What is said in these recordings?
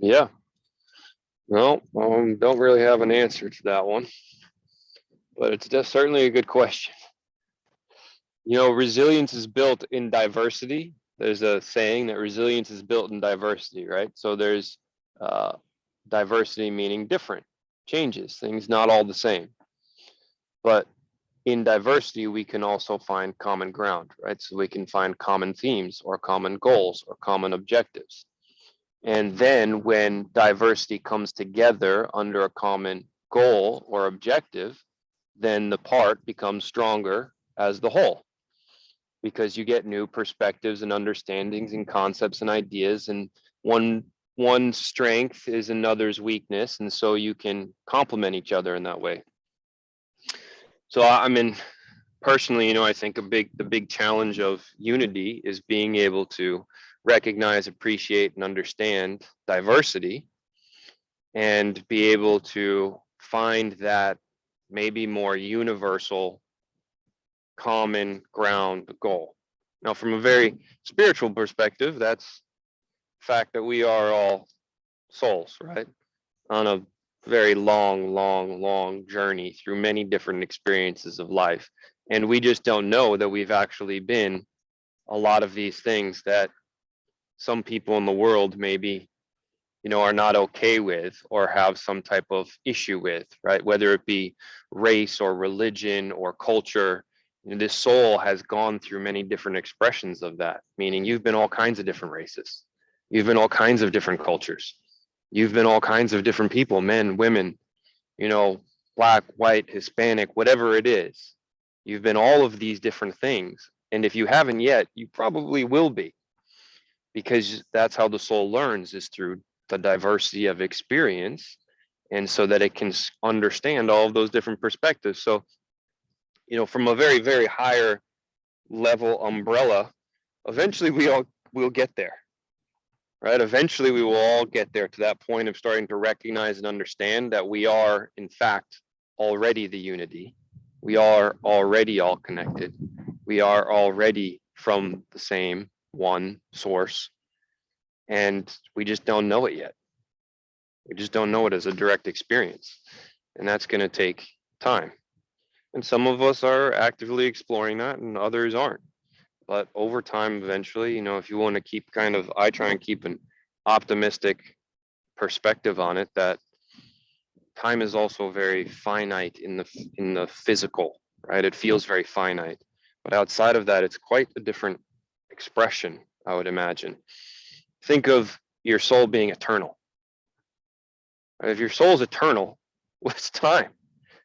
Yeah. No, don't really have an answer to that one, but it's just certainly a good question. Resilience is built in diversity. There's a saying that resilience is built in diversity, right? So there's uh, diversity meaning different, changes, things not all the same. But in diversity, we can also find common ground, right? So we can find common themes or common goals or common objectives. And then when diversity comes together under a common goal or objective, then the part becomes stronger as the whole, because you get new perspectives and understandings and concepts and ideas, and one strength is another's weakness, and so you can complement each other in that way. So I mean, personally, I think the big challenge of unity is being able to recognize, appreciate, and understand diversity, and be able to find that maybe more universal common ground goal. Now, from a very spiritual perspective, that's the fact that we are all souls, right? On a very long journey through many different experiences of life. And we just don't know that we've actually been a lot of these things that some people in the world maybe, are not okay with or have some type of issue with, right? Whether it be race or religion or culture. This soul has gone through many different expressions of that, meaning you've been all kinds of different races. You've been all kinds of different cultures. You've been all kinds of different people, men, women, black, white, Hispanic, whatever it is. You've been all of these different things. And if you haven't yet, you probably will be, because that's how the soul learns, is through the diversity of experience, and so that it can understand all of those different perspectives. So, from a very, very higher level umbrella, eventually we'll get there, right? Eventually we will all get there to that point of starting to recognize and understand that we are, in fact, already the unity. We are already all connected. We are already from the same one source, and we just don't know it yet. We just don't know it as a direct experience, and that's going to take time. And some of us are actively exploring that, and others aren't. But over time, eventually, if you want to keep I try and keep an optimistic perspective on it, that time is also very finite in the physical, right? It feels very finite, but outside of that, it's quite a different expression, I would imagine. Think of your soul being eternal. If your soul is eternal, what's time?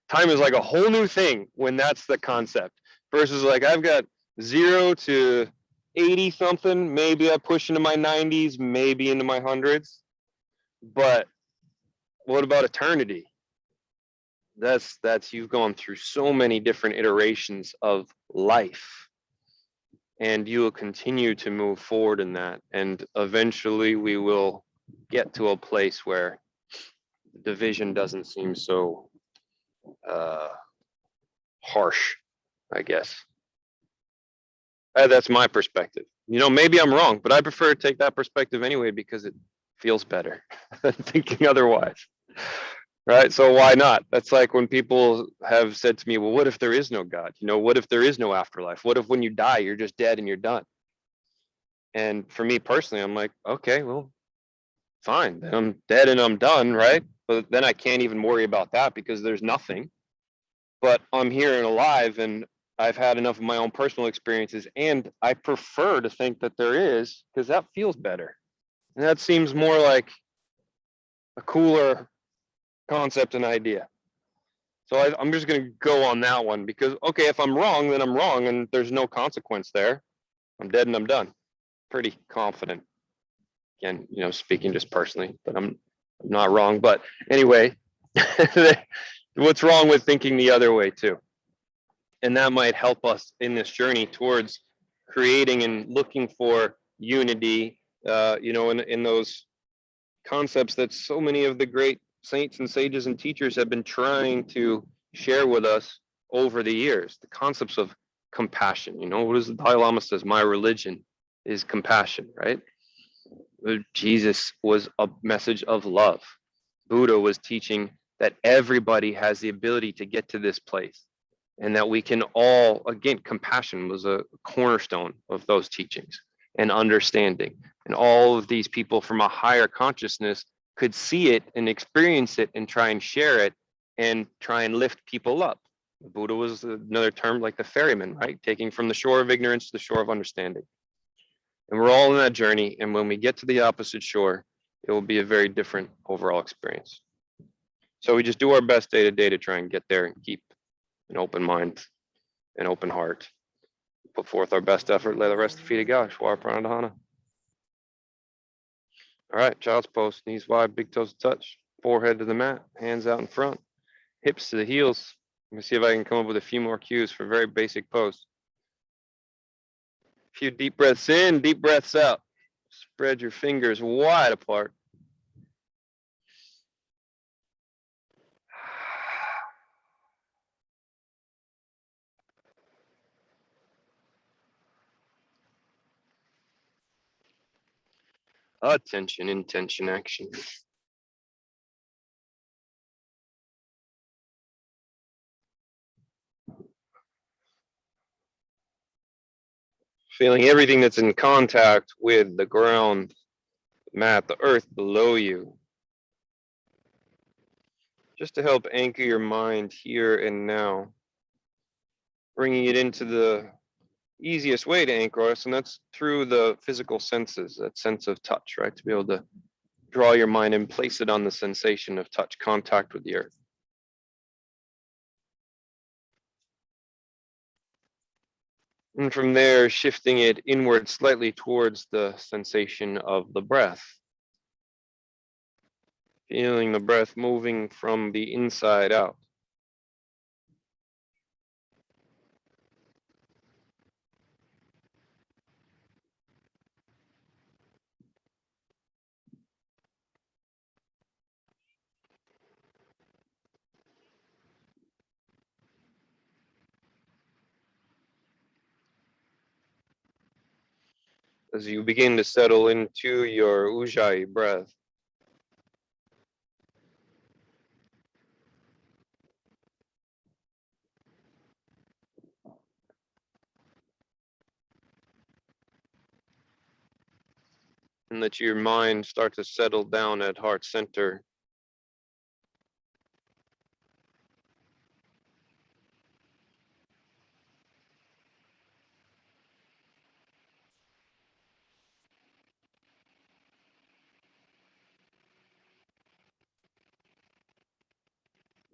Time is like a whole new thing when that's the concept, versus like I've got 0 to 80 something, maybe I push into my 90s, maybe into my hundreds. But what about eternity? That's you've gone through so many different iterations of life, and you will continue to move forward in that, and eventually we will get to a place where division doesn't seem so harsh, I guess. That's my perspective. Maybe I'm wrong, but I prefer to take that perspective anyway, because it feels better than thinking otherwise. Right? So why not? That's like when people have said to me, well, what if there is no God? What if there is no afterlife? What if when you die, you're just dead and you're done? And for me personally, I'm like, okay, well, fine. Then I'm dead and I'm done, right? But then I can't even worry about that because there's nothing. But I'm here and alive, and I've had enough of my own personal experiences, and I prefer to think that there is, because that feels better. And that seems more like a cooler concept and idea. So I'm just going to go on that one, because, okay, if I'm wrong, then I'm wrong, and there's no consequence there. I'm dead and I'm done. Pretty confident. Again, speaking just personally, but I'm not wrong. But anyway, what's wrong with thinking the other way too? And that might help us in this journey towards creating and looking for unity, in those concepts that so many of the great saints and sages and teachers have been trying to share with us over the years. The concepts of compassion. What does the Dalai Lama says? My religion is compassion, right? Jesus was a message of love. Buddha was teaching that everybody has the ability to get to this place, and that we can all, again, compassion was a cornerstone of those teachings, and understanding. And all of these people from a higher consciousness could see it and experience it and try and share it and try and lift people up. Buddha was another term like the ferryman, right? Taking from the shore of ignorance to the shore of understanding. And we're all in that journey. And when we get to the opposite shore, it will be a very different overall experience. So we just do our best day to day to try and get there and keep an open mind, an open heart. Put forth our best effort, lay the rest at the feet of God. Shwar Pranadhana. All right, child's pose, knees wide, big toes touch, forehead to the mat, hands out in front, hips to the heels. Let me see if I can come up with a few more cues for very basic pose. A few deep breaths in, deep breaths out. Spread your fingers wide apart. Attention, intention, action. Feeling everything that's in contact with the ground, the mat, the earth below you. Just to help anchor your mind here and now. Bringing it into the easiest way to anchor us, and that's through the physical senses, that sense of touch, right? To be able to draw your mind and place it on the sensation of touch, contact with the earth. And from there, shifting it inward slightly towards the sensation of the breath. Feeling the breath moving from the inside out. As you begin to settle into your Ujjayi breath, and let your mind start to settle down at heart center.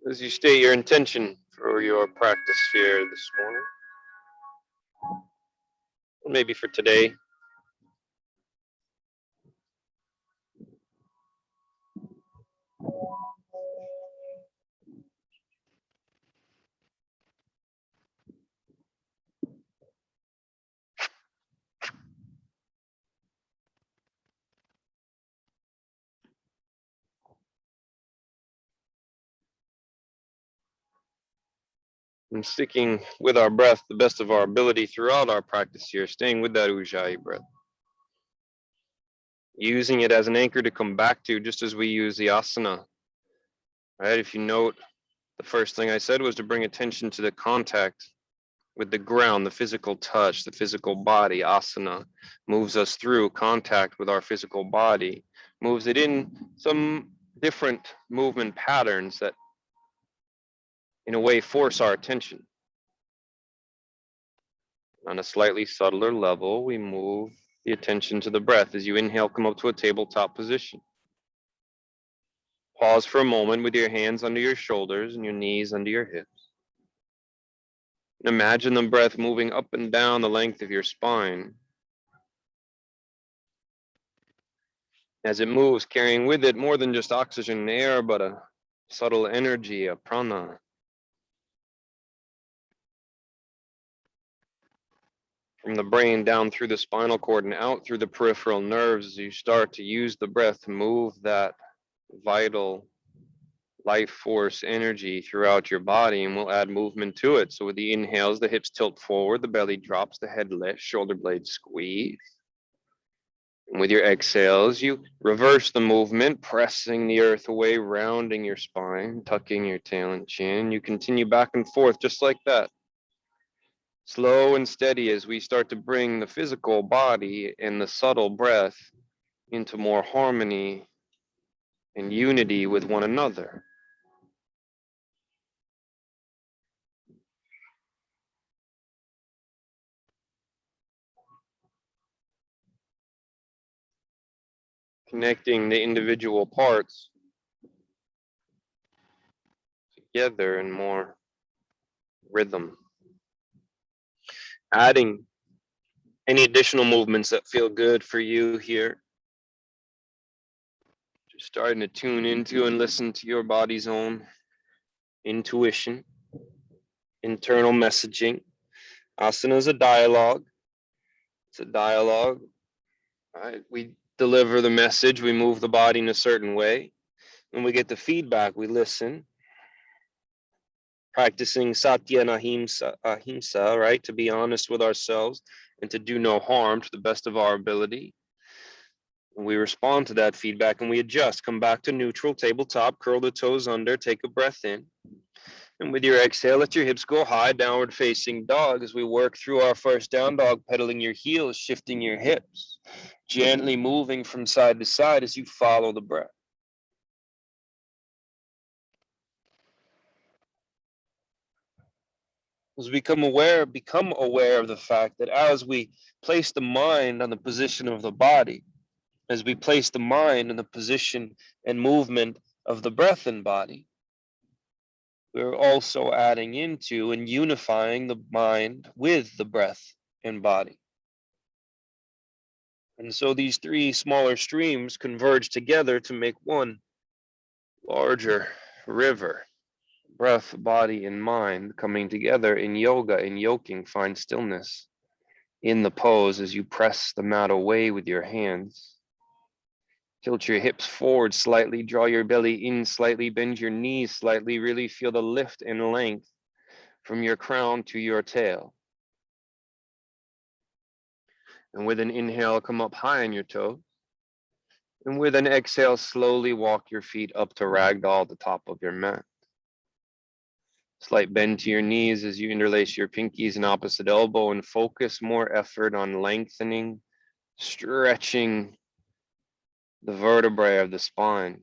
As you state your intention for your practice here this morning, or maybe for today. And sticking with our breath the best of our ability throughout our practice here, staying with that Ujjayi breath. Using it as an anchor to come back to, just as we use the asana. Right? If you note, the first thing I said was to bring attention to the contact with the ground, the physical touch, the physical body. Asana moves us through contact with our physical body, moves it in some different movement patterns that in a way force our attention. On a slightly subtler level, we move the attention to the breath. As you inhale, come up to a tabletop position. Pause for a moment with your hands under your shoulders and your knees under your hips. And imagine the breath moving up and down the length of your spine. As it moves, carrying with it more than just oxygen and air, but a subtle energy, a prana. From the brain down through the spinal cord and out through the peripheral nerves, as you start to use the breath to move that vital life force energy throughout your body, and we'll add movement to it. So with the inhales, the hips tilt forward, the belly drops, the head lifts, shoulder blades squeeze. And with your exhales, you reverse the movement, pressing the earth away, rounding your spine, tucking your tail and chin. You continue back and forth just like that. Slow and steady as we start to bring the physical body and the subtle breath into more harmony and unity with one another. Connecting the individual parts together in more rhythm. Adding any additional movements that feel good for you here. Just starting to tune into and listen to your body's own intuition, internal messaging. Asana is a dialogue. It's a dialogue. Right? We deliver the message, we move the body in a certain way. When we get the feedback, we listen. Practicing satya and ahimsa, right? To be honest with ourselves and to do no harm to the best of our ability. And we respond to that feedback and we adjust, come back to neutral, tabletop, curl the toes under, take a breath in. And with your exhale, let your hips go high, downward facing dog as we work through our first down dog, pedaling your heels, shifting your hips, gently moving from side to side as you follow the breath. As we become aware of the fact that as we place the mind on the position of the body, as we place the mind in the position and movement of the breath and body, we're also adding into and unifying the mind with the breath and body. And so these three smaller streams converge together to make one larger river. Breath, body, and mind coming together in yoga, in yoking, find stillness in the pose as you press the mat away with your hands. Tilt your hips forward slightly, draw your belly in slightly, bend your knees slightly, really feel the lift and length from your crown to your tail. And with an inhale, come up high on your toes. And with an exhale, slowly walk your feet up to ragdoll at the top of your mat. Slight bend to your knees as you interlace your pinkies and opposite elbow and focus more effort on lengthening, stretching the vertebrae of the spine,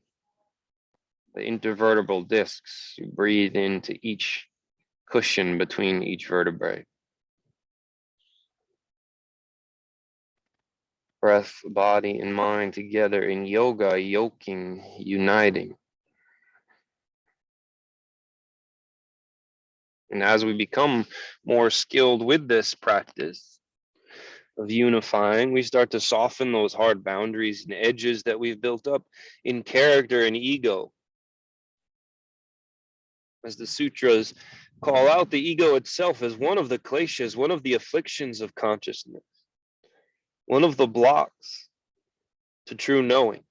the intervertebral discs. You breathe into each cushion between each vertebrae. Breath, body, and mind together in yoga, yoking, uniting. And as we become more skilled with this practice of unifying, we start to soften those hard boundaries and edges that we've built up in character and ego. As the sutras call out the ego itself as one of the kleshas, one of the afflictions of consciousness, one of the blocks to true knowing.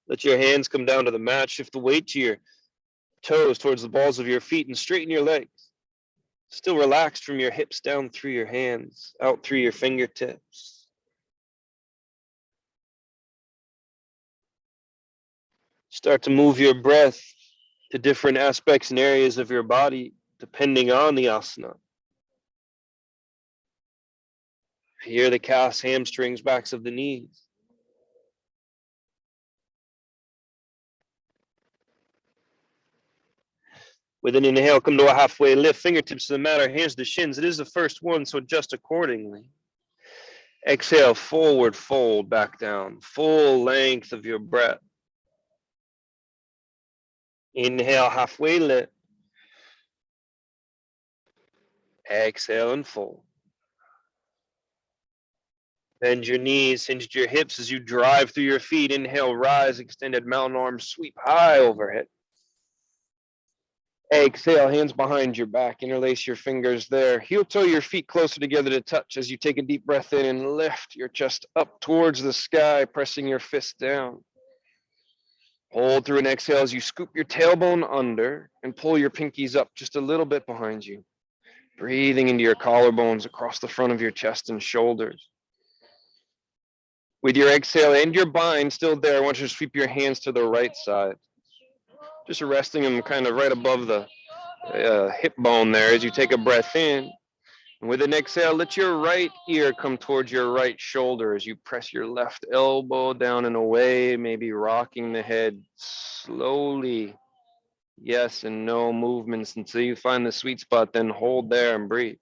Let your hands come down to the mat, shift the weight to your toes towards the balls of your feet and straighten your legs. Still relaxed from your hips down through your hands, out through your fingertips. Start to move your breath to different aspects and areas of your body depending on the asana. Here, the calves, hamstrings, backs of the knees. With an inhale, come to a halfway lift, fingertips to the mat, our hands to shins. It is the first one, so adjust accordingly. Exhale, forward fold, back down. Full length of your breath. Inhale, halfway lift. Exhale and fold. Bend your knees, hinge your hips as you drive through your feet. Inhale, rise, extended mountain arms, sweep high overhead. Exhale, hands behind your back, interlace your fingers there. Heel toe your feet closer together to touch as you take a deep breath in and lift your chest up towards the sky, pressing your fist down. Hold through an exhale as you scoop your tailbone under and pull your pinkies up just a little bit behind you. Breathing into your collarbones across the front of your chest and shoulders. With your exhale and your bind still there, I want you to sweep your hands to the right side. Just resting them kind of right above the hip bone there as you take a breath in. And with an exhale, let your right ear come towards your right shoulder as you press your left elbow down and away, maybe rocking the head slowly. Yes and no movements until you find the sweet spot, then hold there and breathe.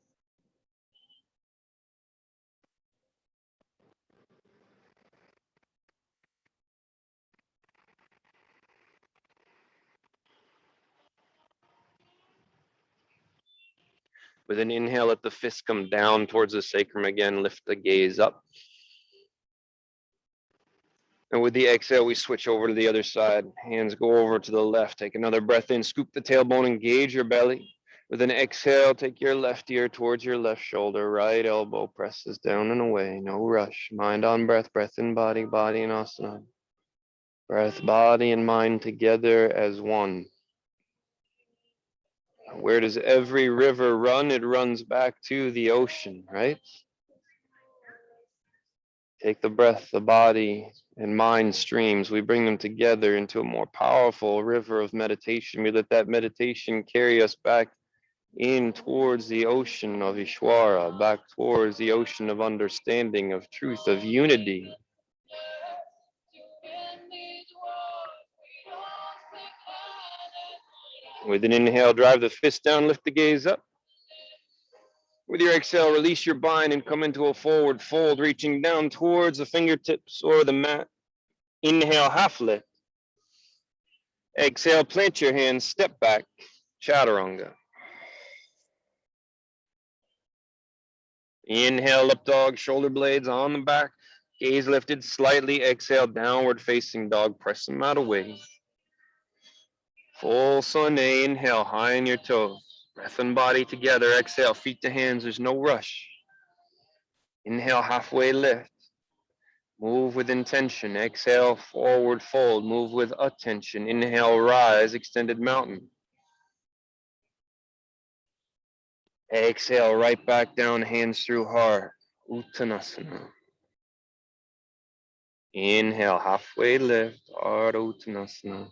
With an inhale, let the fists come down towards the sacrum again, lift the gaze up. And with the exhale, we switch over to the other side. Hands go over to the left. Take another breath in, scoop the tailbone, engage your belly. With an exhale, take your left ear towards your left shoulder. Right elbow presses down and away. No rush. Mind on breath. Breath in body. Body in asana. Breath, body, and mind together as one. Where does every river run? It runs back to the ocean, right? Take the breath, the body, and mind streams. We bring them together into a more powerful river of meditation. We let that meditation carry us back in towards the ocean of Ishwara, back towards the ocean of understanding, of truth, of unity. With an inhale, drive the fist down, lift the gaze up. With your exhale, release your bind and come into a forward fold, reaching down towards the fingertips or the mat. Inhale, half lift. Exhale, plant your hands, step back, chaturanga. Inhale, up dog, shoulder blades on the back, gaze lifted slightly. Exhale, downward facing dog, press them out away. Full sun, inhale, high in your toes. Breath and body together. Exhale, feet to hands, there's no rush. Inhale, halfway lift. Move with intention. Exhale, forward fold. Move with attention. Inhale, rise, extended mountain. Exhale, right back down, hands through heart. Uttanasana. Inhale, halfway lift, Ardha Uttanasana.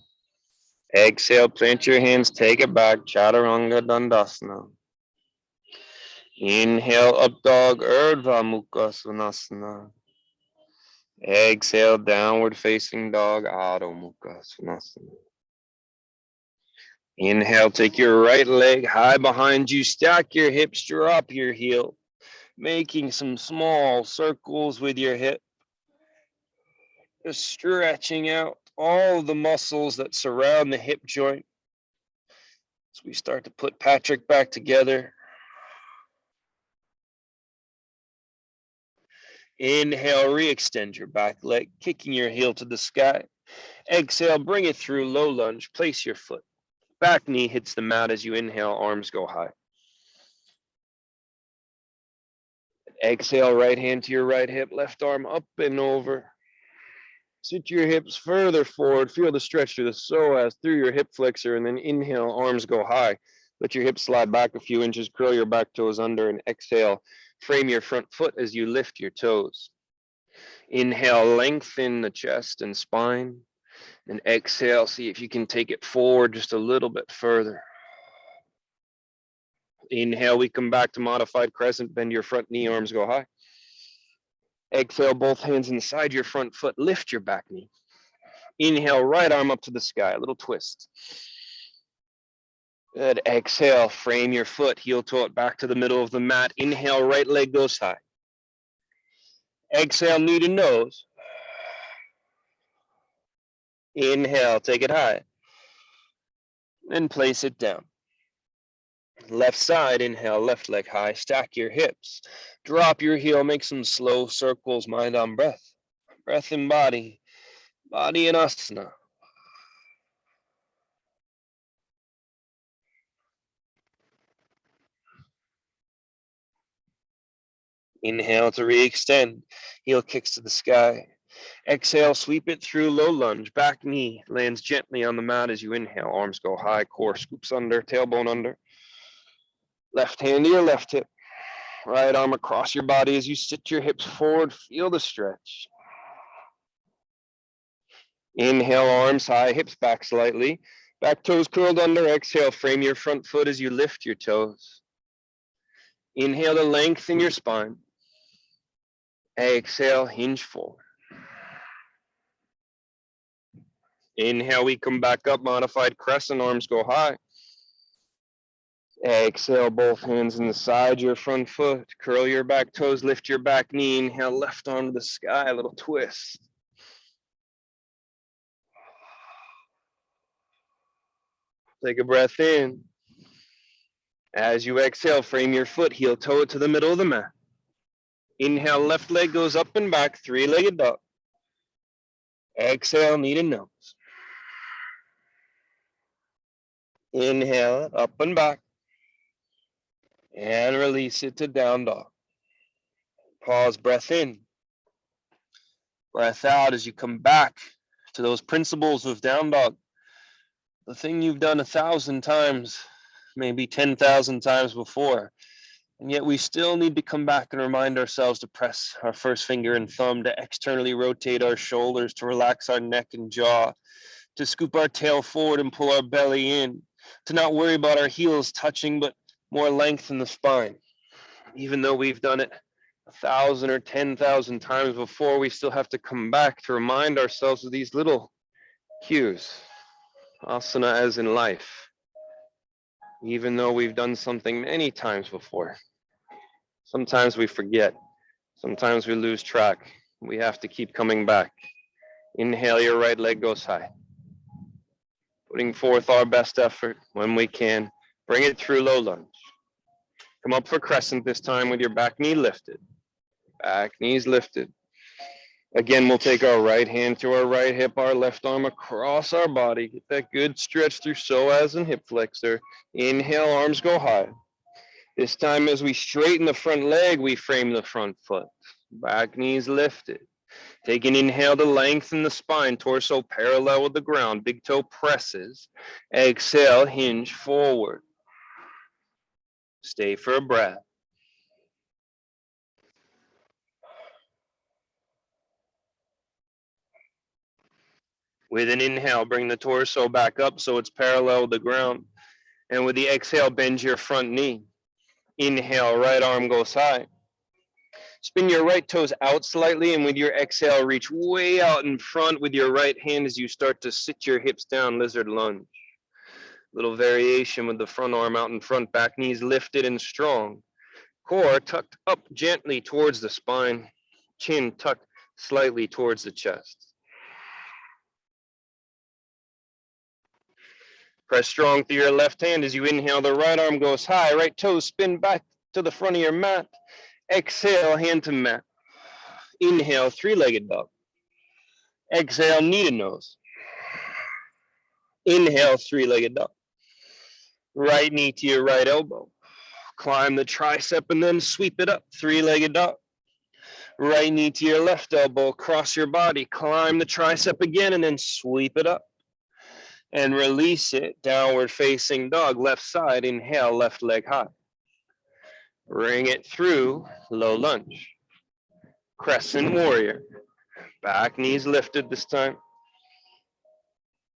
Exhale, plant your hands, take it back, Chaturanga Dandasana. Inhale, up dog, Urdhva Mukha Svanasana. Exhale, downward facing dog, Adho Mukha Svanasana. Inhale, take your right leg high behind you, stack your hips, drop your heel, making some small circles with your hip. Just stretching out all the muscles that surround the hip joint. As we start to put Patrick back together. Inhale, re-extend your back leg, kicking your heel to the sky. Exhale, bring it through low lunge. Place your foot. Back knee hits the mat as you inhale, arms go high. Exhale, right hand to your right hip, left arm up and over. Sit your hips further forward. Feel the stretch through the psoas, through your hip flexor, and then inhale, arms go high. Let your hips slide back a few inches, curl your back toes under, and exhale. Frame your front foot as you lift your toes. Inhale, lengthen the chest and spine. And exhale, see if you can take it forward just a little bit further. Inhale, we come back to modified crescent, bend your front knee, arms go high. Exhale, both hands inside your front foot, lift your back knee. Inhale, right arm up to the sky, a little twist. Good, exhale, frame your foot, heel toe it back to the middle of the mat. Inhale, right leg goes high. Exhale, knee to nose. Inhale, take it high. Then place it down. Left side, inhale, left leg high, stack your hips. Drop your heel, make some slow circles, mind on breath. Breath in body, body in asana. Inhale to re-extend, heel kicks to the sky. Exhale, sweep it through low lunge. Back knee lands gently on the mat as you inhale. Arms go high, core scoops under, tailbone under. Left hand to your left hip. Right arm across your body as you sit your hips forward. Feel the stretch. Inhale, arms high, hips back slightly. Back toes curled under. Exhale, frame your front foot as you lift your toes. Inhale to lengthen your spine. Exhale, hinge forward. Inhale, we come back up, modified crescent, arms go high. Exhale, both hands in the side, your front foot. Curl your back toes, lift your back knee. Inhale, left arm to the sky, a little twist. Take a breath in. As you exhale, frame your foot, heel toe it to the middle of the mat. Inhale, left leg goes up and back, three-legged dog. Exhale, knee to nose. Inhale, up and back. And release it to down dog. Pause, breath in. Breath out as you come back to those principles of down dog. The thing you've done 1,000 times, maybe 10,000 times before. And yet we still need to come back and remind ourselves to press our first finger and thumb, to externally rotate our shoulders, to relax our neck and jaw, to scoop our tail forward and pull our belly in, to not worry about our heels touching, but more length in the spine. Even though we've done it 1,000 or 10,000 times before, we still have to come back to remind ourselves of these little cues. Asana as in life. Even though we've done something many times before, sometimes we forget. Sometimes we lose track. We have to keep coming back. Inhale, your right leg goes high. Putting forth our best effort when we can. Bring it through low lunge. Come up for crescent this time with your back knee lifted. Back knees lifted. Again, we'll take our right hand to our right hip, our left arm across our body. Get that good stretch through psoas and hip flexor. Inhale, arms go high. This time as we straighten the front leg, we frame the front foot. Back knees lifted. Take an inhale to lengthen the spine, torso parallel with the ground. Big toe presses. Exhale, hinge forward. Stay for a breath. With an inhale, bring the torso back up so it's parallel with the ground. And with the exhale, bend your front knee. Inhale, right arm goes high. Spin your right toes out slightly, and with your exhale, reach way out in front with your right hand as you start to sit your hips down, lizard lunge. Little variation with the front arm out in front, back knees lifted and strong. Core tucked up gently towards the spine, chin tucked slightly towards the chest. Press strong through your left hand as you inhale, the right arm goes high, right toes spin back to the front of your mat. Exhale, hand to mat. Inhale, three-legged dog. Exhale, knee to nose. Inhale, three-legged dog. Right knee to your right elbow. Climb the tricep and then sweep it up, three-legged dog. Right knee to your left elbow, cross your body, climb the tricep again and then sweep it up. And release it, downward facing dog, left side, inhale, left leg high. Bring it through, low lunge. Crescent warrior. Back knees lifted this time.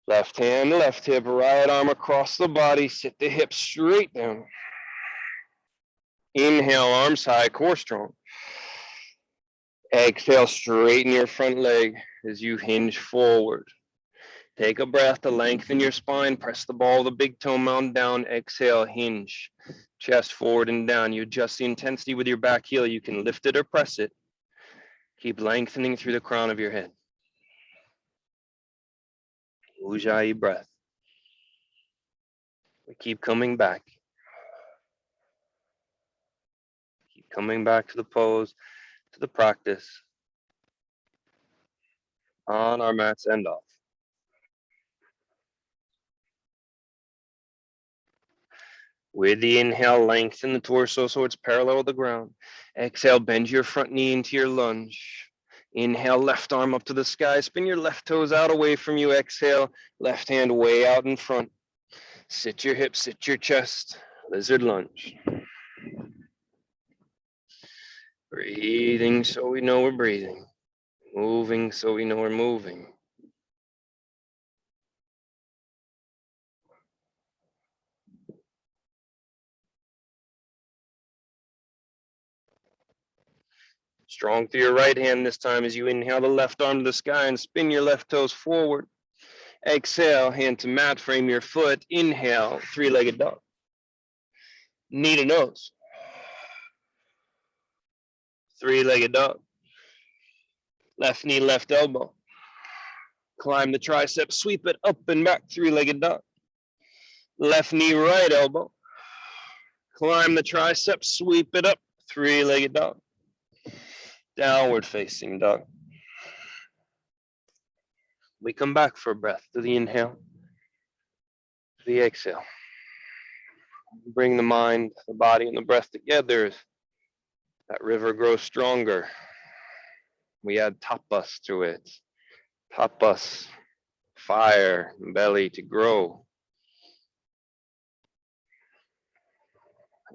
Left hand, left hip, right arm across the body. Sit the hips straight down. Inhale, arms high, core strong. Exhale, straighten your front leg as you hinge forward. Take a breath to lengthen your spine. Press the ball of the big toe mountain down. Exhale, hinge. Chest forward and down. You adjust the intensity with your back heel. You can lift it or press it. Keep lengthening through the crown of your head. Ujjayi breath. We keep coming back. Keep coming back to the pose, to the practice. On our mats and off. With the inhale, lengthen the torso so it's parallel with the ground. Exhale, bend your front knee into your lunge. Inhale, left arm up to the sky. Spin your left toes out away from you. Exhale, left hand way out in front. Sit your hips, sit your chest. Lizard lunge. Breathing so we know we're breathing. Moving so we know we're moving. Strong through your right hand this time as you inhale the left arm to the sky and spin your left toes forward. Exhale, hand to mat, frame your foot. Inhale, three-legged dog. Knee to nose. Three-legged dog. Left knee, left elbow. Climb the tricep, sweep it up and back, three-legged dog. Left knee, right elbow. Climb the tricep, sweep it up, three-legged dog. Downward facing dog. We come back for a breath to the inhale, to the exhale. Bring the mind, the body, and the breath together. That river grows stronger. We add tapas to it. Tapas, fire, belly to grow.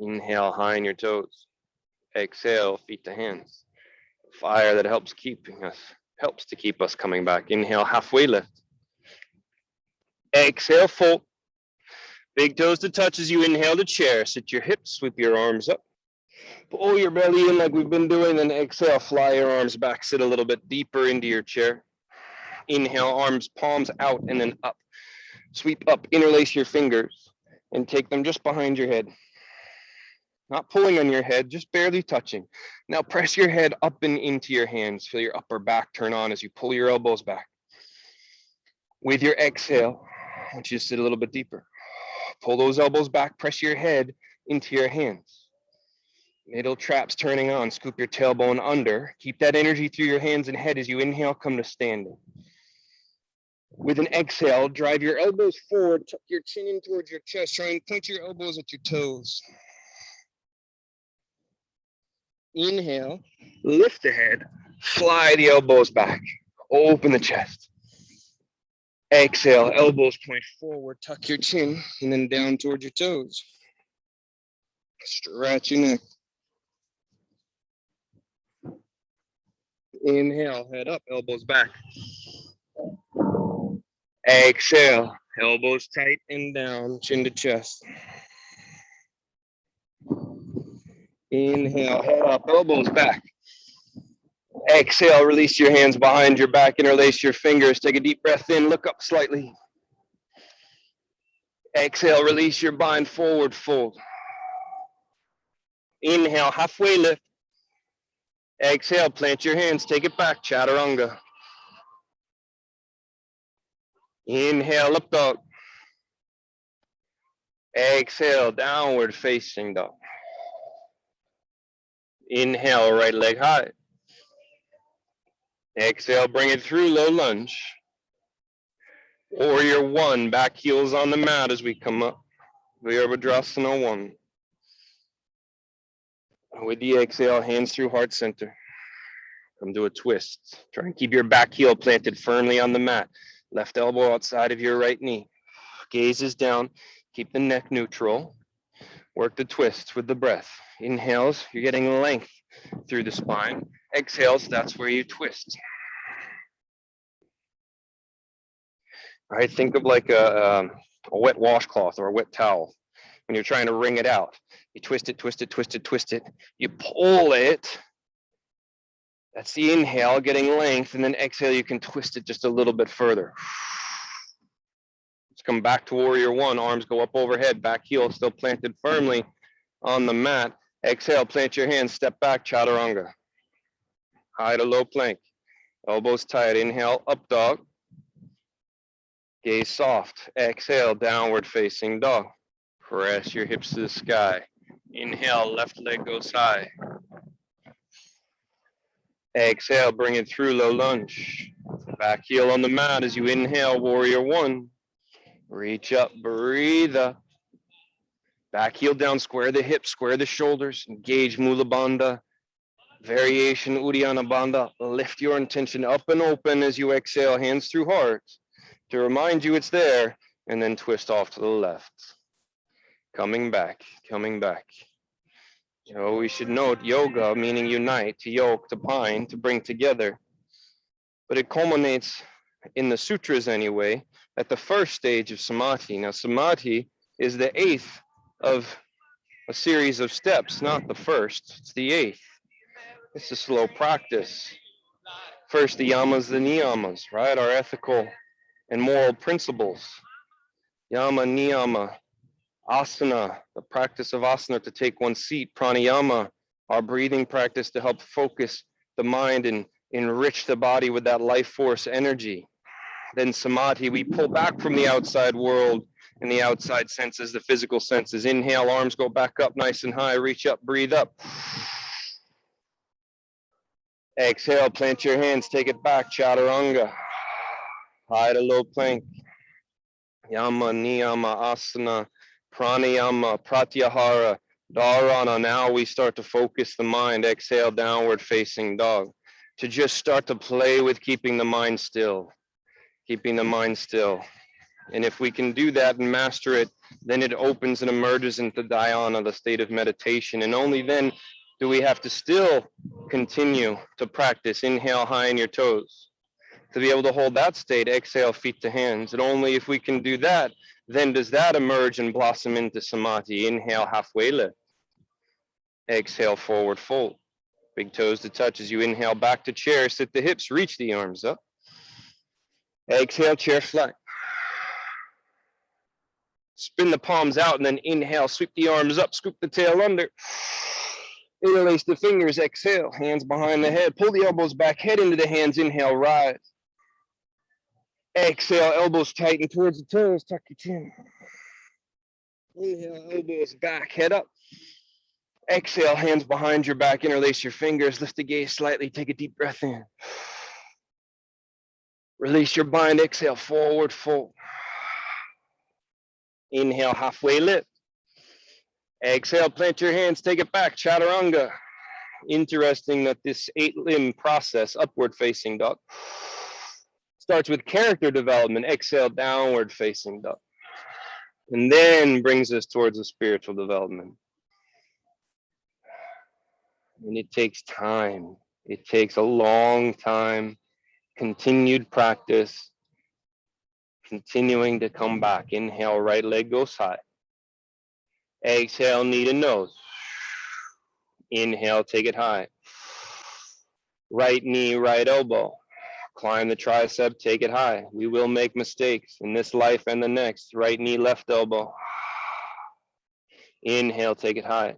Inhale, high in your toes. Exhale, feet to hands. Fire that helps to keep us coming back. Inhale, halfway lift. Exhale, fold. Big toes to touch as you inhale to chair. Sit your hips, sweep your arms up. Pull your belly in like we've been doing, then exhale, fly your arms back. Sit a little bit deeper into your chair. Inhale, arms, palms out and then up. Sweep up, interlace your fingers and take them just behind your head. Not pulling on your head, just barely touching. Now press your head up and into your hands. Feel your upper back turn on as you pull your elbows back. With your exhale, I want you to sit a little bit deeper. Pull those elbows back, press your head into your hands. Middle traps turning on, scoop your tailbone under. Keep that energy through your hands and head as you inhale, come to standing. With an exhale, drive your elbows forward, tuck your chin in towards your chest. Try and point your elbows at your toes. Inhale, lift the head, fly the elbows back, open the chest. Exhale, elbows point forward, tuck your chin, and then down towards your toes. Stretch your neck. Inhale, head up, elbows back. Exhale, elbows tight and down, chin to chest. Inhale, head up, elbows back. Exhale, release your hands behind your back, interlace your fingers. Take a deep breath in, look up slightly. Exhale, release your bind, forward fold. Inhale, halfway lift. Exhale, plant your hands, take it back, chaturanga. Inhale, up dog. Exhale, downward facing dog. Inhale, right leg high. Exhale, bring it through, low lunge. Warrior one, back heels on the mat as we come up. Virabhadrasana one. With the exhale, hands through heart center. Come to a twist. Try and keep your back heel planted firmly on the mat. Left elbow outside of your right knee. Gaze is down. Keep the neck neutral. Work the twist with the breath. Inhales, you're getting length through the spine. Exhales, that's where you twist. All right, think of like a wet washcloth or a wet towel. When you're trying to wring it out, you twist it, twist it, twist it, twist it. You pull it. That's the inhale, getting length, and then exhale, you can twist it just a little bit further. Let's come back to warrior one. Arms go up overhead, back heel still planted firmly on the mat. Exhale, plant your hands, step back, chaturanga. High to low plank. Elbows tight. Inhale, up dog. Gaze soft. Exhale, downward facing dog. Press your hips to the sky. Inhale, left leg goes high. Exhale, bring it through, low lunge. Back heel on the mat as you inhale, warrior one. Reach up, breathe up. Back heel down, square the hips, square the shoulders. Engage Mula Bandha. Variation Uddiyana Bandha. Lift your intention up and open as you exhale, hands through heart, to remind you it's there, and then twist off to the left. Coming back, coming back. We should note yoga meaning unite, to yoke, to bind, to bring together. But it culminates in the sutras anyway, at the first stage of samadhi. Now, samadhi is the 8th of a series of steps, not the first, it's the 8th. It's a slow practice. First, the yamas, the niyamas, right? Our ethical and moral principles. Yama, niyama, asana, the practice of asana to take one's seat. Pranayama, our breathing practice to help focus the mind and enrich the body with that life force energy. Then samadhi, we pull back from the outside world and the outside senses, the physical senses. Inhale, arms go back up nice and high, reach up, breathe up. Exhale, plant your hands, take it back, chaturanga. High to low plank. Yama, niyama, asana, pranayama, pratyahara, dharana. Now we start to focus the mind. Exhale, downward facing dog. To just start to play with keeping the mind still. Keeping the mind still. And if we can do that and master it, then it opens and emerges into dhyana, the state of meditation. And only then do we have to still continue to practice. Inhale high in your toes. To be able to hold that state, exhale, feet to hands. And only if we can do that, then does that emerge and blossom into samadhi. Inhale, halfway lift. Exhale, forward fold. Big toes to touch as you inhale, back to chair, sit the hips, reach the arms up. Exhale, chair flat. Spin the palms out and then inhale, sweep the arms up, scoop the tail under. Interlace the fingers, exhale, hands behind the head, pull the elbows back, head into the hands, inhale, rise. Exhale, elbows tighten towards the toes, tuck your chin. Inhale, elbows back, head up. Exhale, hands behind your back, interlace your fingers, lift the gaze slightly, take a deep breath in. Release your bind, exhale, forward fold. Inhale, halfway lift. Exhale, plant your hands, take it back, chaturanga. Interesting that this 8-limb process, upward facing dog, starts with character development. Exhale, downward facing dog. And then brings us towards the spiritual development. And it takes time. It takes a long time, continued practice, continuing to come back. Inhale, right leg goes high. Exhale, knee to nose. Inhale, take it high. Right knee, right elbow. Climb the tricep, take it high. We will make mistakes in this life and the next. Right knee, left elbow. Inhale, take it high.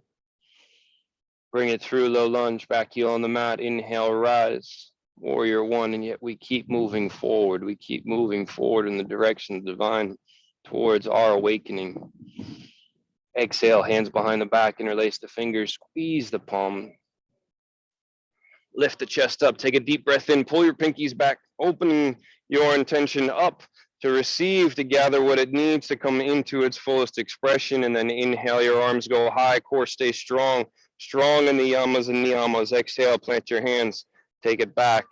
Bring it through, low lunge, back heel on the mat. Inhale, rise. Warrior one, and yet we keep moving forward. We keep moving forward in the direction of the divine towards our awakening. Exhale, hands behind the back, interlace the fingers, squeeze the palm. Lift the chest up, take a deep breath in, pull your pinkies back, opening your intention up to receive, to gather what it needs to come into its fullest expression, and then inhale, your arms go high, core stay strong, strong in the yamas and niyamas. Exhale, plant your hands, take it back.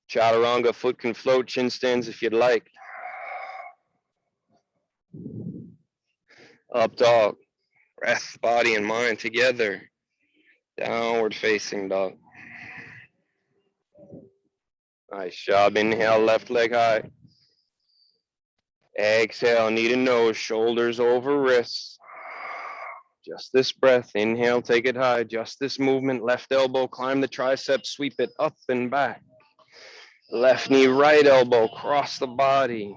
Chaturanga, foot can float, chin stands if you'd like. Up dog, breath, body, and mind together. Downward facing dog. Nice job. Inhale, left leg high. Exhale, knee to nose, shoulders over wrists. Just this breath. Inhale, take it high. Just this movement. Left elbow, climb the triceps, sweep it up and back. Left knee, right elbow, cross the body.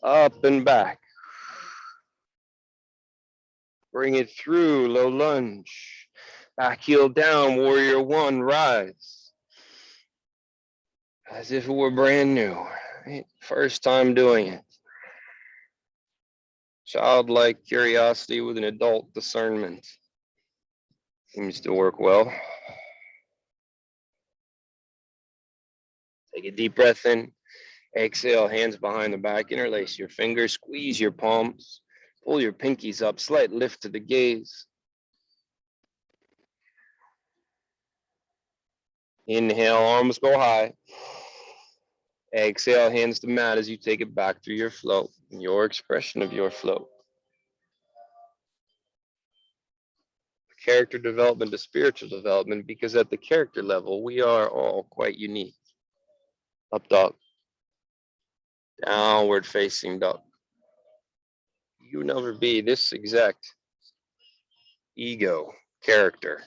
Up and back. Bring it through, low lunge. Back heel down, warrior one, rise. As if it were brand new, right? First time doing it. Childlike curiosity with an adult discernment. Seems to work well. Take a deep breath in. Exhale, hands behind the back. Interlace your fingers, squeeze your palms. Pull your pinkies up, slight lift to the gaze. Inhale, arms go high. Exhale, hands to mat as you take it back through your flow, your expression of your flow. Character development to spiritual development, because at the character level, we are all quite unique. Up dog. Downward facing dog. You will never be this exact ego character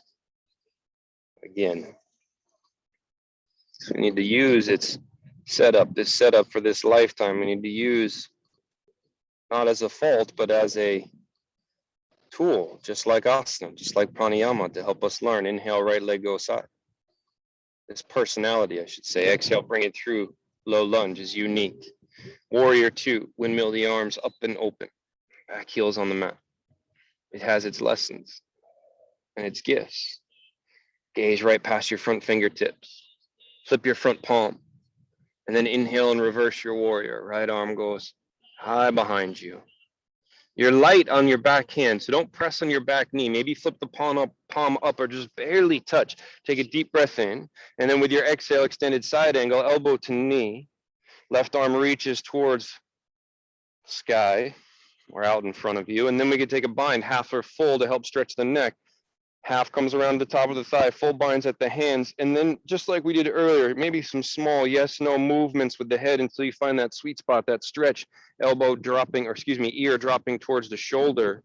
again. So we need to use its setup, this setup for this lifetime. We need to use not as a fault, but as a tool, just like asana, just like pranayama, to help us learn. Inhale, right leg go side. This personality, I should say. Exhale, bring it through. Low lunge is unique. Warrior 2, windmill the arms up and open. Back heels on the mat. It has its lessons and its gifts. Gaze right past your front fingertips. Flip your front palm. And then inhale and reverse your warrior. Right arm goes high behind you. You're light on your back hand, so don't press on your back knee. Maybe flip the palm up or just barely touch. Take a deep breath in. And then with your exhale, extended side angle, elbow to knee. Left arm reaches towards sky or out in front of you. And then we can take a bind, half or full, to help stretch the neck. Half comes around the top of the thigh, full binds at the hands. And then just like we did earlier, maybe some small yes, no movements with the head until you find that sweet spot, that stretch, elbow dropping, or excuse me, ear dropping towards the shoulder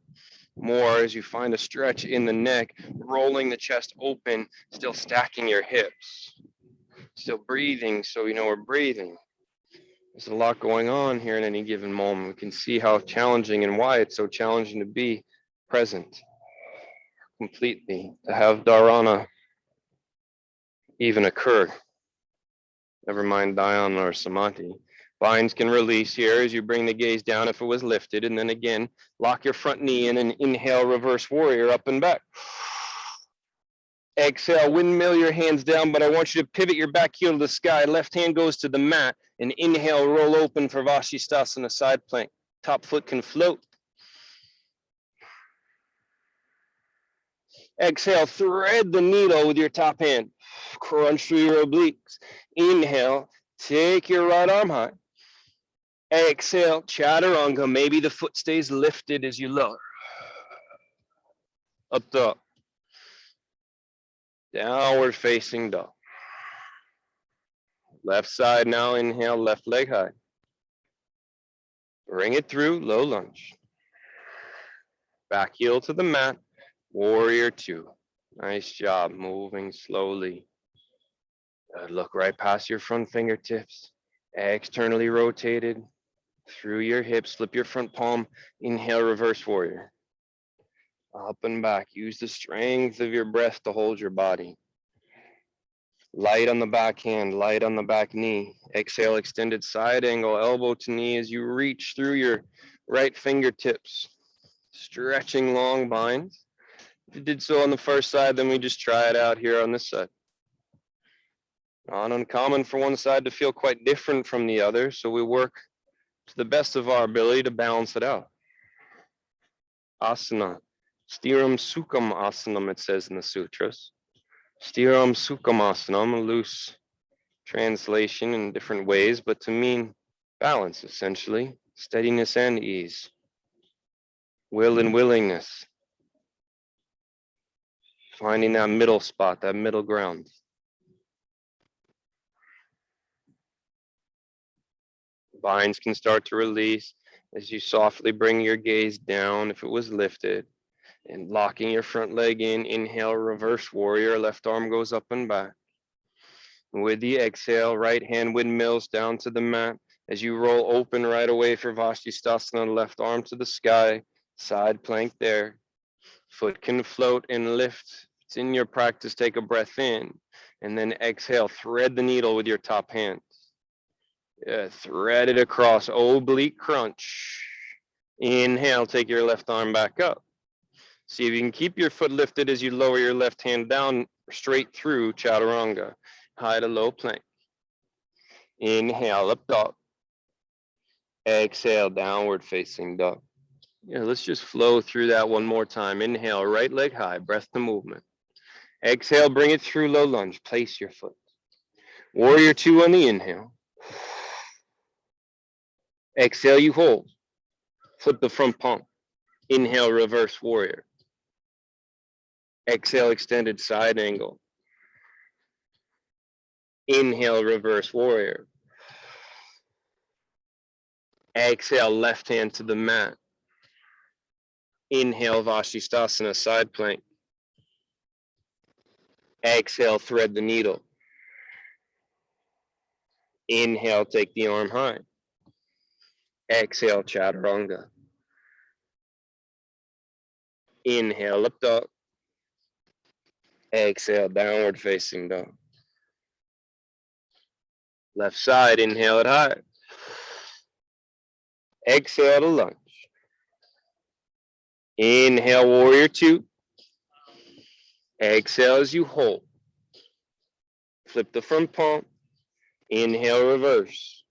more as you find a stretch in the neck, rolling the chest open, still stacking your hips, still breathing. So you know we're breathing. There's a lot going on here in any given moment. We can see how challenging and why it's so challenging to be present completely, to have dharana even occur. Never mind dhyana or samadhi. Binds can release here as you bring the gaze down if it was lifted. And then again, lock your front knee in and inhale, reverse warrior up and back. Exhale, windmill your hands down, but I want you to pivot your back heel to the sky. Left hand goes to the mat, and inhale, roll open for Vashisthasana side plank. Top foot can float. Exhale, thread the needle with your top hand. Crunch through your obliques. Inhale, take your right arm high. Exhale, chaturanga. Maybe the foot stays lifted as you lower. Up dog. Downward facing dog. Left side now, inhale, left leg high. Bring it through, low lunge. Back heel to the mat, warrior 2. Nice job, moving slowly. Look right past your front fingertips, externally rotated through your hips. Flip your front palm, inhale, reverse warrior. Up and back, use the strength of your breath to hold your body. Light on the back hand, light on the back knee. Exhale, extended side angle, elbow to knee as you reach through your right fingertips. Stretching long binds. If you did so on the first side, then we just try it out here on this side. Not uncommon for one side to feel quite different from the other, so we work to the best of our ability to balance it out. Asana. Stiram Sukham Asanam, it says in the sutras. Stiram Sukham Asanam, loose translation in different ways, but to mean balance, essentially. Steadiness and ease. Will and willingness. Finding that middle spot, that middle ground. Binds can start to release as you softly bring your gaze down if it was lifted, and locking your front leg in. Inhale, reverse warrior, left arm goes up and back. With the exhale, right hand windmills down to the mat as you roll open right away for Vashisthasana, left arm to the sky, side plank there. Foot can float and lift. It's in your practice, take a breath in, and then exhale, thread the needle with your top hand. Yeah, thread it across, oblique crunch. Inhale, take your left arm back up. See if you can keep your foot lifted as you lower your left hand down straight through chaturanga, high to low plank. Inhale, up dog. Exhale, downward facing dog. Yeah, let's just flow through that one more time. Inhale, right leg high, breath to movement. Exhale, bring it through low lunge. Place your foot. Warrior two on the inhale. Exhale, you hold. Flip the front palm. Inhale, reverse warrior. Exhale, extended side angle. Inhale, reverse warrior. Exhale, left hand to the mat. Inhale, Vashisthasana, side plank. Exhale, thread the needle. Inhale, take the arm high. Exhale, Chaturanga. Inhale, up dog. Exhale, downward facing dog. Left side, inhale it high. Exhale to lunge. Inhale, warrior two. Exhale as you hold. Flip the front palm. Inhale, reverse.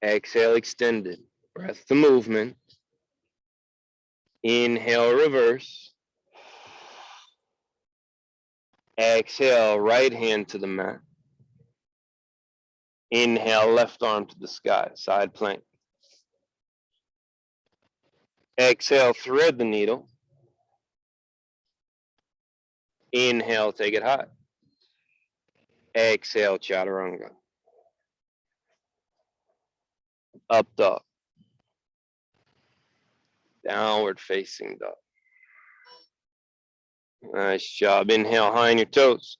Exhale, extended. Breath to movement. Inhale, reverse. Exhale, right hand to the mat. Inhale, left arm to the sky, side plank. Exhale, thread the needle. Inhale, take it high. Exhale, Chaturanga. Up dog. Downward facing dog. Nice job. Inhale, high on your toes.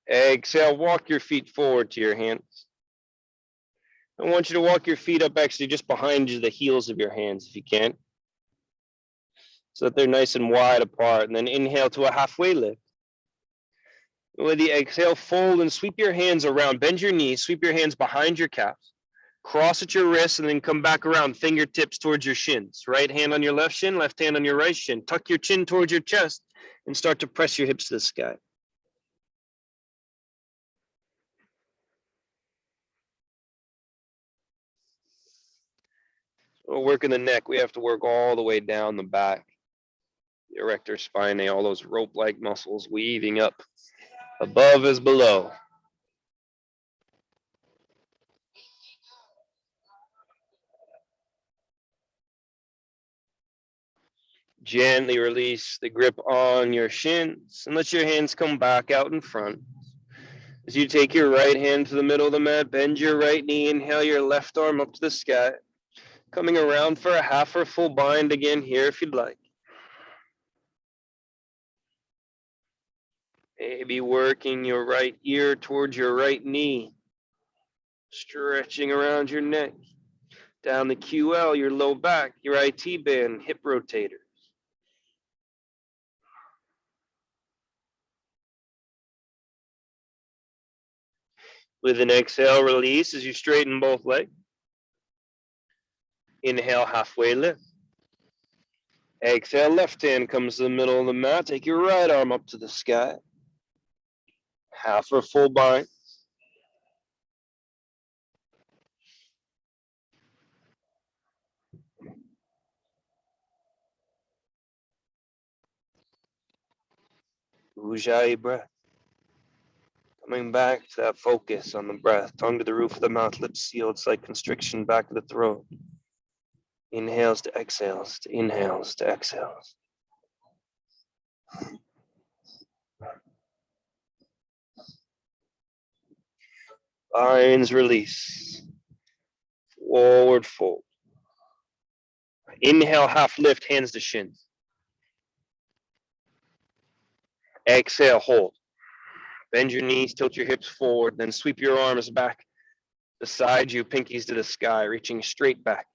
Exhale, walk your feet forward to your hands. I want you to walk your feet up actually just behind you, the heels of your hands if you can, so that they're nice and wide apart. And then inhale to a halfway lift. With the exhale, fold and sweep your hands around. Bend your knees, sweep your hands behind your calves. Cross at your wrists and then come back around, fingertips towards your shins. Right hand on your left shin, left hand on your right shin. Tuck your chin towards your chest and start to press your hips to the sky. We're working the neck. We have to work all the way down the back. The erector spinae, all those rope-like muscles weaving up. Above is below. Gently release the grip on your shins and let your hands come back out in front. As you take your right hand to the middle of the mat, bend your right knee, inhale your left arm up to the sky. Coming around for a half or full bind again here if you'd like. Maybe working your right ear towards your right knee. Stretching around your neck. Down the QL, your low back, your IT band, hip rotators. With an exhale, release as you straighten both legs. Inhale, halfway lift. Exhale, left hand comes to the middle of the mat. Take your right arm up to the sky. Half or full bind. Ujjayi breath. Coming back to that focus on the breath. Tongue to the roof of the mouth, lips sealed, slight constriction back to the throat. Inhales to exhales, to inhales to exhales. Binds, release. Forward fold. Inhale, half lift, hands to shins. Exhale, hold. Bend your knees, tilt your hips forward, then sweep your arms back beside you, pinkies to the sky, reaching straight back.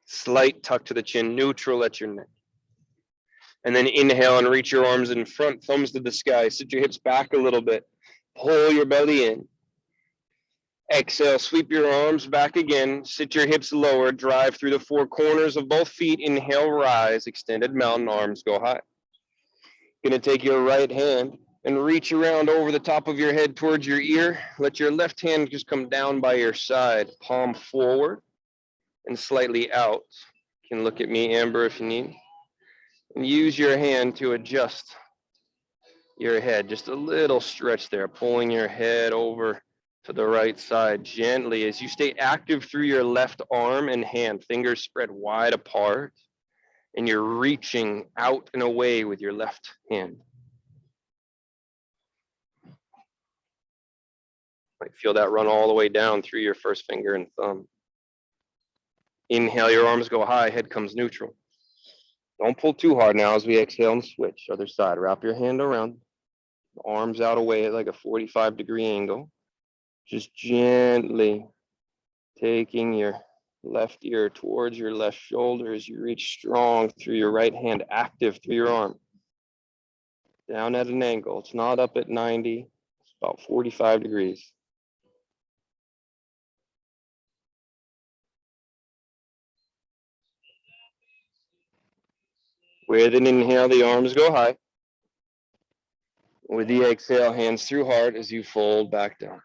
Slight tuck to the chin, neutral at your neck. And then inhale and reach your arms in front, thumbs to the sky. Sit your hips back a little bit. Pull your belly in. Exhale, sweep your arms back again. Sit your hips lower. Drive through the four corners of both feet. Inhale, rise. Extended mountain, arms go high. Going to take your right hand and reach around over the top of your head towards your ear. Let your left hand just come down by your side. Palm forward and slightly out. You can look at me, Amber, if you need. And use your hand to adjust your head, just a little stretch there, pulling your head over to the right side gently as you stay active through your left arm and hand, fingers spread wide apart, and you're reaching out and away with your left hand. Might feel that run all the way down through your first finger and thumb. Inhale, your arms go high, head comes neutral. Don't pull too hard now as we exhale and switch. Other side, wrap your hand around, arms out away at like a 45-degree angle. Just gently taking your left ear towards your left shoulder as you reach strong through your right hand, active through your arm. Down at an angle. It's not up at 90, it's about 45 degrees. With an inhale, the arms go high. With the exhale, hands through heart as you fold back down.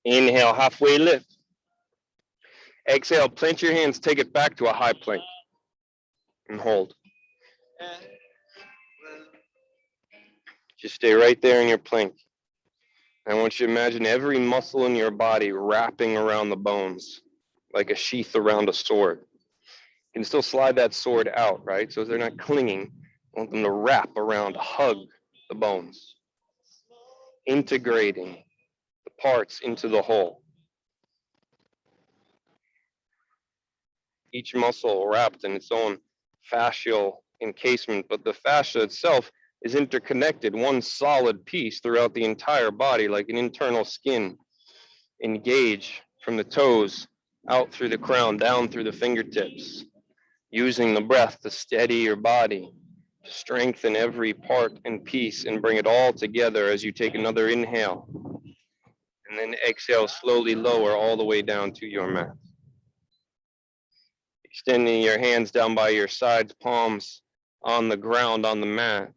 Inhale, halfway lift. Exhale, plant your hands, take it back to a high plank and hold. Just stay right there in your plank. I want you to imagine every muscle in your body wrapping around the bones like a sheath around a sword. You can still slide that sword out, right? So they're not clinging. I want them to wrap around, hug the bones, integrating the parts into the whole. Each muscle wrapped in its own fascial encasement, but the fascia itself is interconnected, one solid piece throughout the entire body, like an internal skin. Engage from the toes out through the crown, down through the fingertips, using the breath to steady your body, to strengthen every part and piece and bring it all together as you take another inhale. And then exhale, slowly lower all the way down to your mat. Extending your hands down by your sides, palms on the ground on the mat.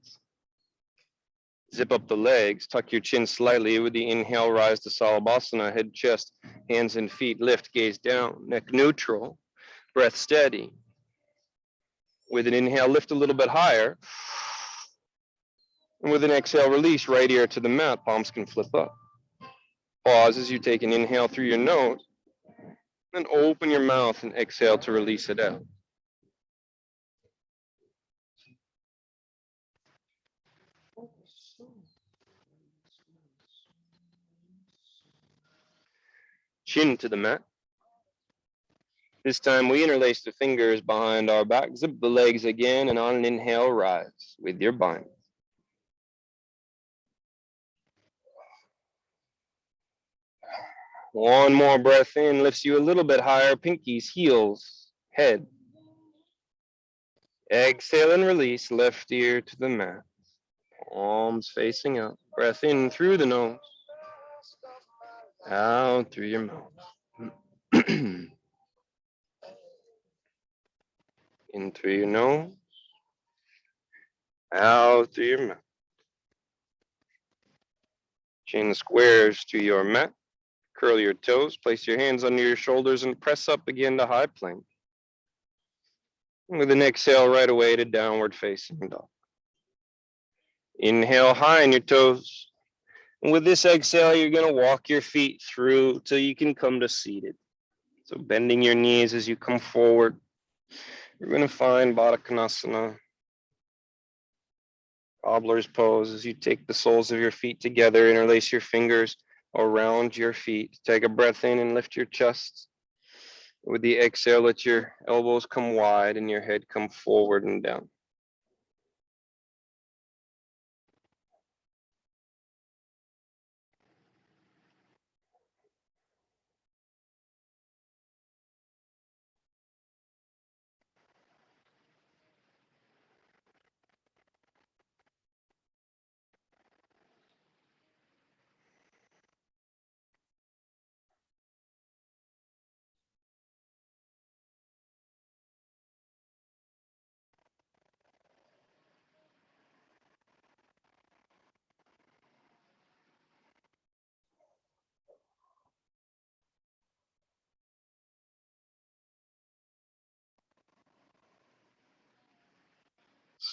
Zip up the legs, tuck your chin slightly. With the inhale, rise to Salabhasana, head, chest, hands and feet, lift, gaze down, neck neutral, breath steady. With an inhale, lift a little bit higher. And with an exhale, release, right ear to the mat, palms can flip up. Pause as you take an inhale through your nose, then open your mouth and exhale to release it out. Chin to the mat. This time we interlace the fingers behind our back, zip the legs again, and on an inhale, rise with your bind. One more breath in, lifts you a little bit higher, pinkies, heels, head. Exhale and release, left ear to the mat. Palms facing up. Breath in through the nose, out through your mouth. In through your nose, out through your mouth. Chin squares to your mat. Curl your toes, place your hands under your shoulders and press up again to high plank. With an exhale, right away to downward facing dog. Inhale high on your toes. And with this exhale, you're going to walk your feet through till you can come to seated. So bending your knees as you come forward. You're going to find Baddha Konasana, cobbler's pose, as you take the soles of your feet together, interlace your fingers around your feet. Take a breath in and lift your chest. With the exhale, let your elbows come wide and your head come forward and down.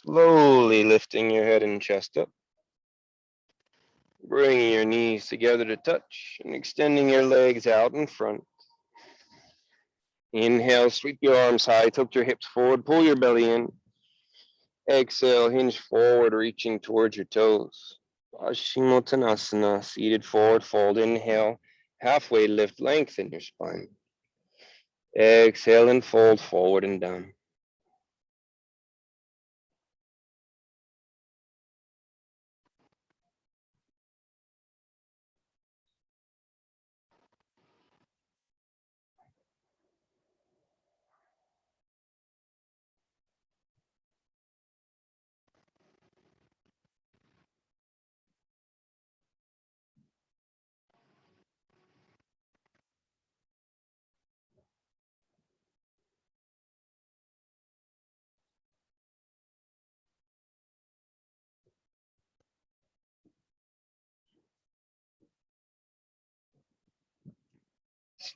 Slowly lifting your head and chest up. Bringing your knees together to touch and extending your legs out in front. Inhale, sweep your arms high, tilt your hips forward, pull your belly in. Exhale, hinge forward, reaching towards your toes. Paschimottanasana, seated forward fold. Inhale, halfway lift, lengthen your spine. Exhale and fold forward and down.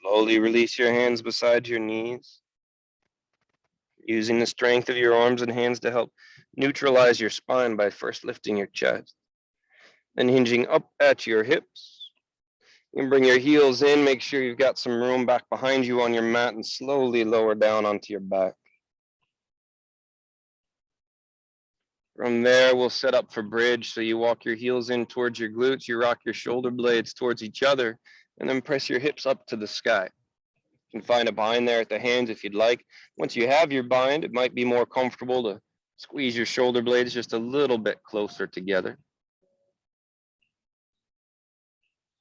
Slowly release your hands beside your knees, using the strength of your arms and hands to help neutralize your spine by first lifting your chest, then hinging up at your hips. You can bring your heels in, make sure you've got some room back behind you on your mat, and slowly lower down onto your back. From there, we'll set up for bridge. So you walk your heels in towards your glutes, you rock your shoulder blades towards each other, and then press your hips up to the sky. You can find a bind there at the hands if you'd like. Once you have your bind, it might be more comfortable to squeeze your shoulder blades just a little bit closer together.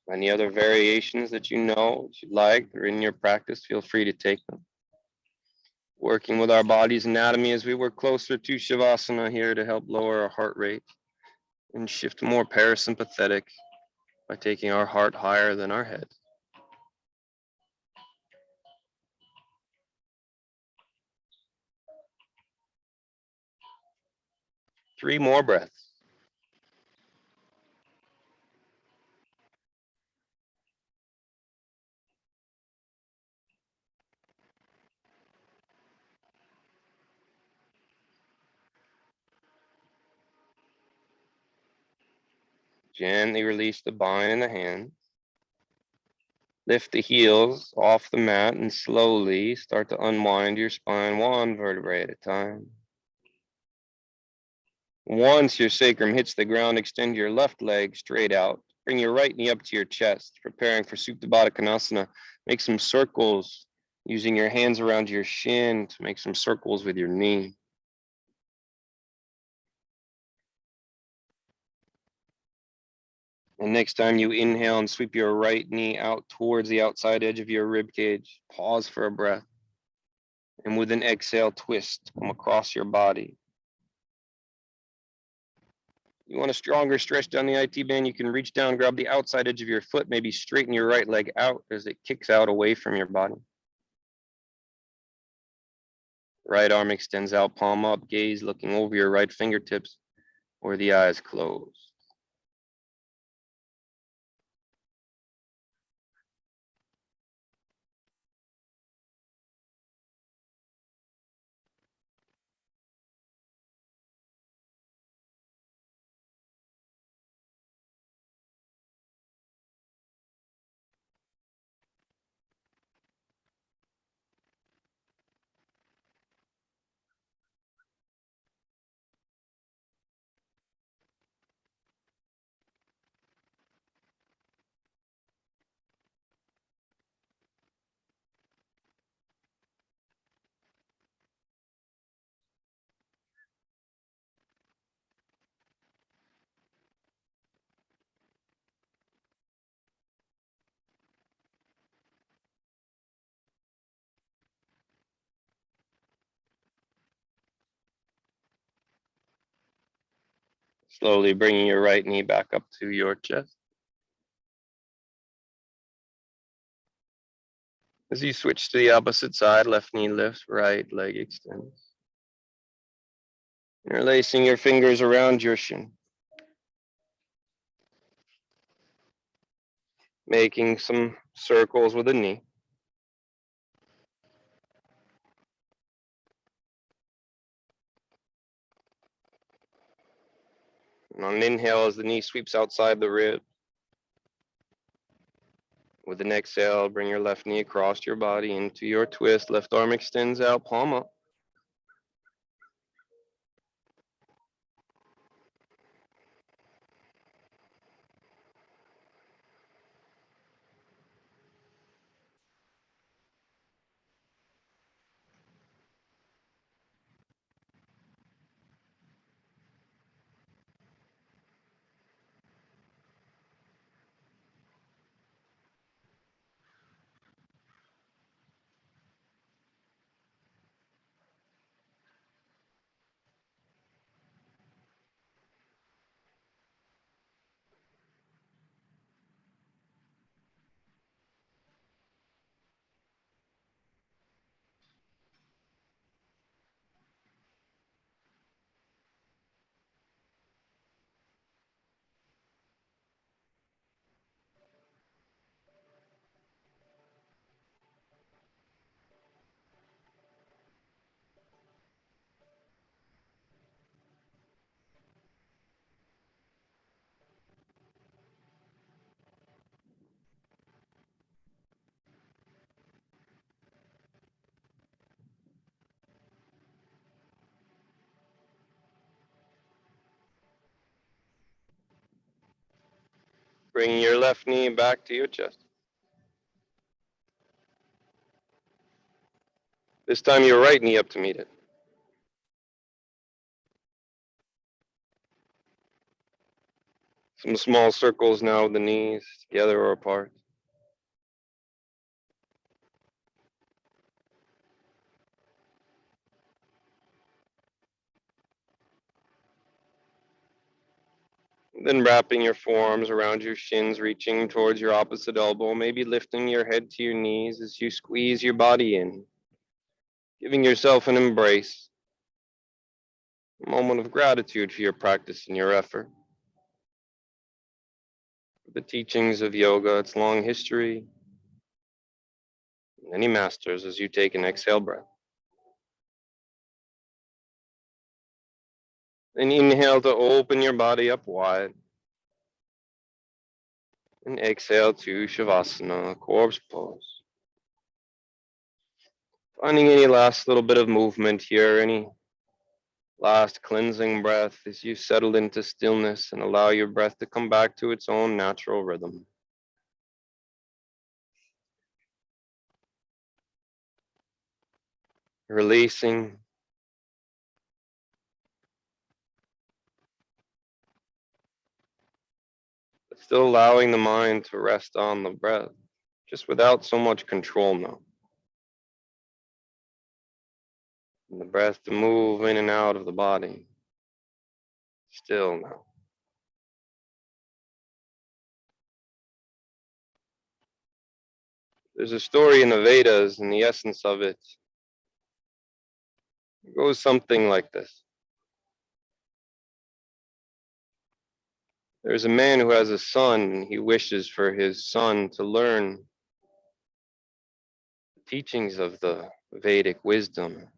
Any other variations that you know, that you'd like, or in your practice, feel free to take them. Working with our body's anatomy as we work closer to Shavasana here to help lower our heart rate and shift more parasympathetic by taking our heart higher than our head. 3 more breaths. Gently release the bind in the hand. Lift the heels off the mat and slowly start to unwind your spine 1 vertebrae at a time. Once your sacrum hits the ground, extend your left leg straight out. Bring your right knee up to your chest, preparing for Supta Baddha Konasana. Make some circles using your hands around your shin to make some circles with your knee. And next time you inhale and sweep your right knee out towards the outside edge of your rib cage, pause for a breath. And with an exhale, twist, come across your body. You want a stronger stretch down the IT band, you can reach down, grab the outside edge of your foot, maybe straighten your right leg out as it kicks out away from your body. Right arm extends out, palm up, gaze looking over your right fingertips or the eyes closed. Slowly bringing your right knee back up to your chest. As you switch to the opposite side, left knee lifts, right leg extends. Interlacing your fingers around your shin. Making some circles with the knee. And on an inhale, as the knee sweeps outside the rib, with an exhale, bring your left knee across your body into your twist. Left arm extends out, palm up. Bringing your left knee back to your chest. This time, your right knee up to meet it. Some small circles now with the knees together or apart. Then wrapping your forearms around your shins, reaching towards your opposite elbow, maybe lifting your head to your knees as you squeeze your body in, giving yourself an embrace, a moment of gratitude for your practice and your effort. The teachings of yoga, its long history, many masters as you take an exhale breath. Then inhale to open your body up wide. And exhale to Shavasana, corpse pose. Finding any last little bit of movement here, any last cleansing breath as you settle into stillness and allow your breath to come back to its own natural rhythm. Releasing, but still allowing the mind to rest on the breath, just without so much control now. And the breath to move in and out of the body, still now. There's a story in the Vedas, and the essence of it goes something like this. There's a man who has a son, and he wishes for his son to learn the teachings of the Vedic wisdom,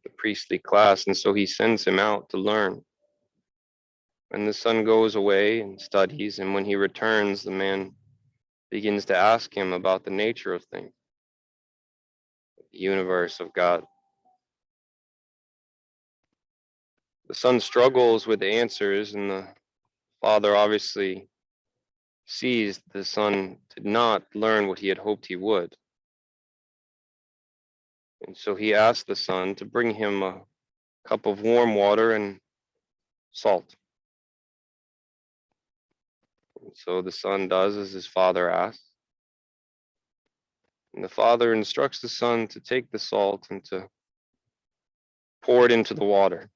the priestly class, and so he sends him out to learn. And the son goes away and studies, and when he returns, the man begins to ask him about the nature of things, the universe of God. The son struggles with the answers, and the father obviously sees the son did not learn what he had hoped he would. And so he asked the son to bring him a cup of warm water and salt. And so the son does as his father asks. And the father instructs the son to take the salt and to pour it into the water.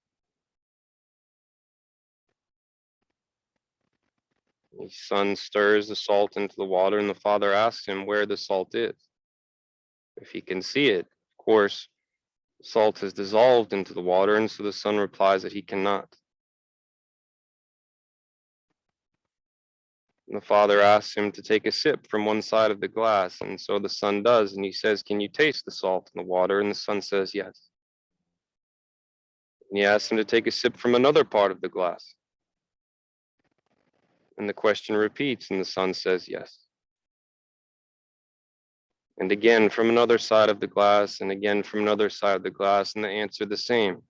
The son stirs the salt into the water, and the father asks him where the salt is. If he can see it, of course, the salt has dissolved into the water, and so the son replies that he cannot. And the father asks him to take a sip from one side of the glass, and so the son does, and he says, "Can you taste the salt in the water?" And the son says, "Yes." And he asks him to take a sip from another part of the glass. And the question repeats, and the son says yes. And again from another side of the glass, and again from another side of the glass, and the answer the same.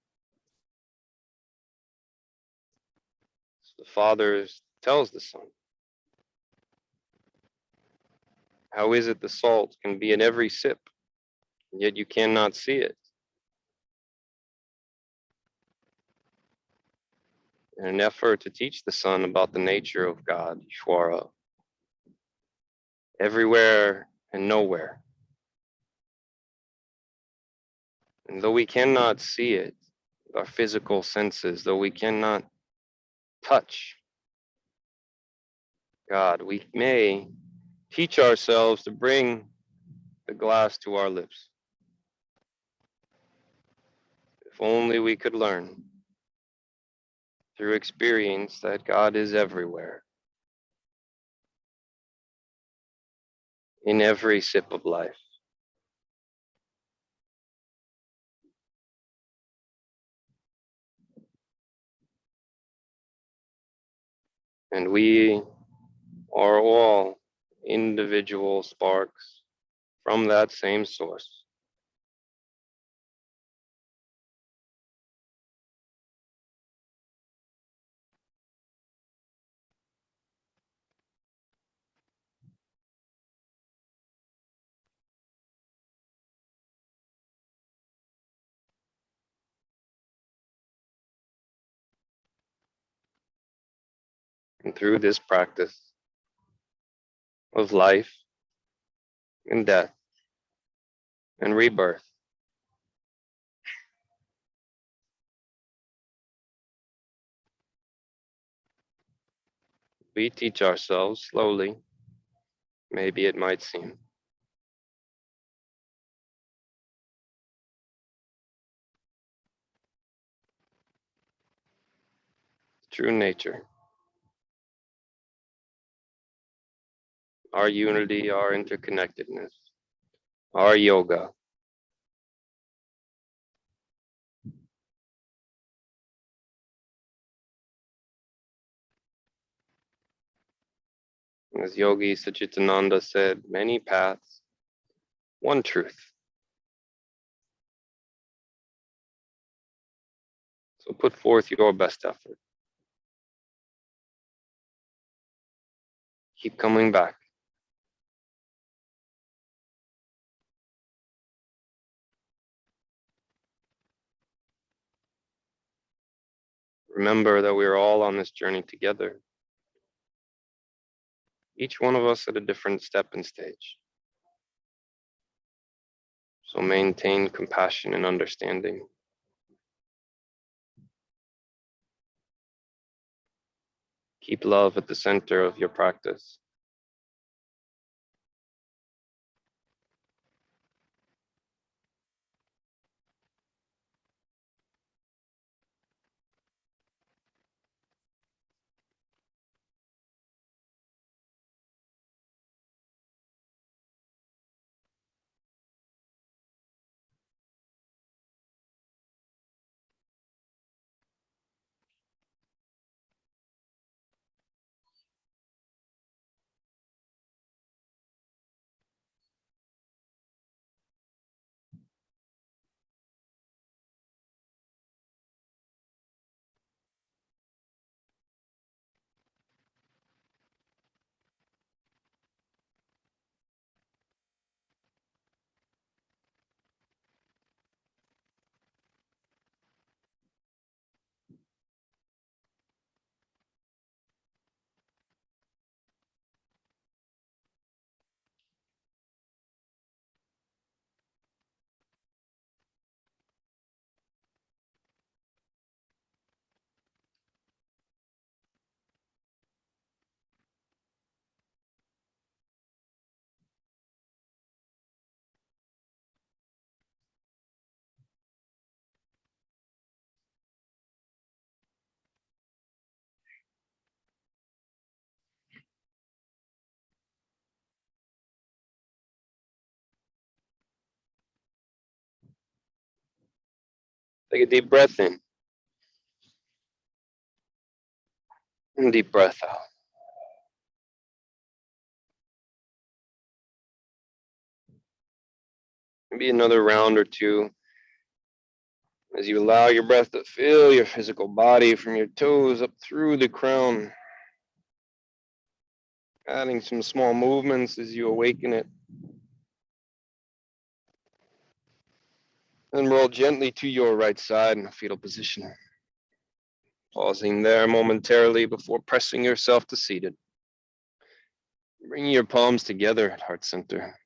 So the father tells the son, how is it the salt can be in every sip, and yet you cannot see it? In an effort to teach the son about the nature of God, Ishwara, everywhere and nowhere. And though we cannot see it with our physical senses, though we cannot touch God, we may teach ourselves to bring the glass to our lips. If only we could learn through experience that God is everywhere, in every sip of life. And we are all individual sparks from that same source. And through this practice of life and death and rebirth, we teach ourselves slowly, maybe it might seem, true nature, our unity, our interconnectedness, our yoga. As Yogi Sachitananda said, many paths, one truth. So put forth your best effort. Keep coming back. Remember that we are all on this journey together, each one of us at a different step and stage. So maintain compassion and understanding. Keep love at the center of your practice. Take a deep breath in and deep breath out. Maybe another round or two as you allow your breath to fill your physical body from your toes up through the crown, adding some small movements as you awaken it. Then roll gently to your right side in a fetal position, pausing there momentarily before pressing yourself to seated. Bring your palms together at heart center.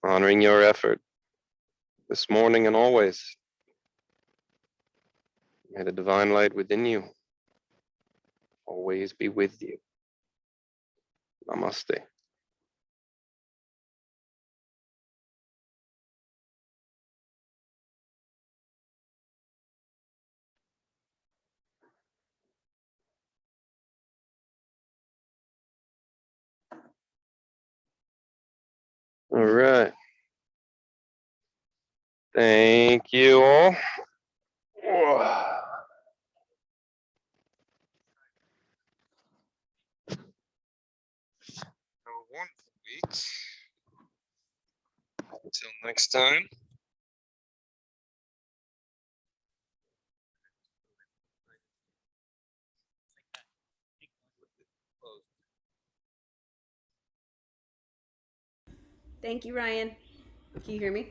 Honoring your effort this morning and always. May the divine light within you always be with you. Namaste. All right. Thank you all. Have a wonderful week. Until next time. Thank you, Ryan. Can you hear me?